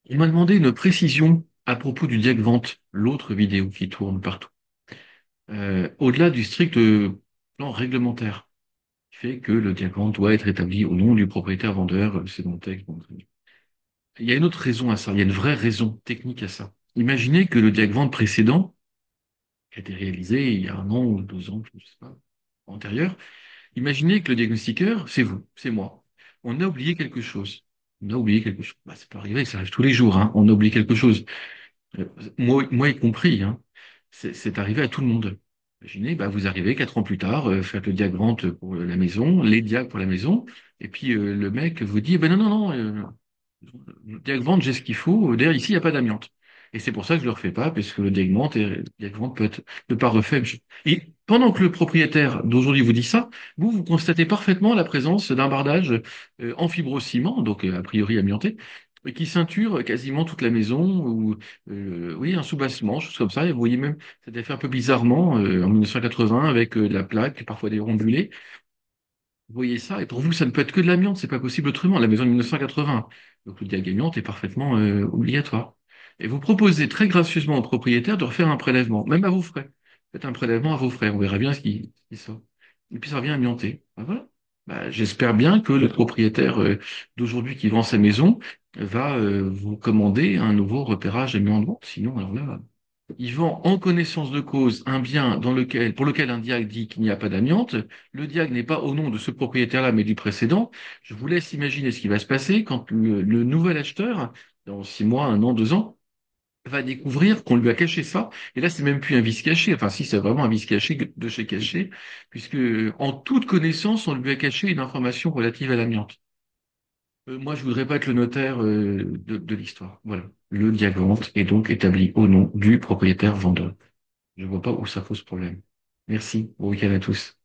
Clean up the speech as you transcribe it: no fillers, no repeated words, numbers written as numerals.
On m'a demandé une précision à propos du Diagvant, l'autre vidéo qui tourne partout. Au-delà du strict plan réglementaire, qui fait que le Diagvant doit être établi au nom du propriétaire vendeur, c'est dans le texte. Donc, il y a une autre raison à ça, il y a une vraie raison technique à ça. Imaginez que le Diagvant précédent, qui a été réalisé il y a 1 an ou 2 ans, je ne sais pas, antérieur, imaginez que le diagnostiqueur, c'est vous, c'est moi. On a oublié quelque chose. On a oublié quelque chose. Bah, ça peut arriver, ça arrive tous les jours, hein. On a oublié quelque chose. Euh, moi y compris, hein. C'est arrivé à tout le monde. Imaginez, bah, vous arrivez 4 ans plus tard, faites le diagramme pour la maison, les diags pour la maison, et puis le mec vous dit, ben non, non, non, le diagramme, j'ai ce qu'il faut, d'ailleurs ici, il n'y a pas d'amiante. Et c'est pour ça que je ne le refais pas, parce que le diagramme peut pas refait. Et pendant que le propriétaire d'aujourd'hui vous dit ça, vous constatez parfaitement la présence d'un bardage en fibrociment, donc a priori amianté, et qui ceinture quasiment toute la maison, ou oui, un soubassement, chose comme ça. Et vous voyez même, ça a fait un peu bizarrement en 1980 avec de la plaque, parfois des rondulés. Vous voyez ça, et pour vous, ça ne peut être que de l'amiante, c'est pas possible autrement. La maison de 1980. Donc le diag amiante est parfaitement obligatoire. Et vous proposez très gracieusement au propriétaire de refaire un prélèvement, même à vos frais. Faites un prélèvement à vos frais, on verra bien ce qui sort. Et puis ça revient amianté. Ben voilà. Ben, j'espère bien que le propriétaire d'aujourd'hui qui vend sa maison va vous commander un nouveau repérage amiante. Sinon, alors là, il vend en connaissance de cause un bien pour lequel un diag dit qu'il n'y a pas d'amiante. Le diag n'est pas au nom de ce propriétaire-là, mais du précédent. Je vous laisse imaginer ce qui va se passer quand le nouvel acheteur, dans 6 mois, 1 an, 2 ans, va découvrir qu'on lui a caché ça. Et là, c'est même plus un vice caché. Enfin, si, c'est vraiment un vice caché de chez caché, puisque en toute connaissance, on lui a caché une information relative à l'amiante. Moi, je voudrais pas être le notaire de l'histoire. Voilà. Le diagramme est donc établi au nom du propriétaire vendeur. Je vois pas où ça pose problème. Merci. Bon week-end à tous.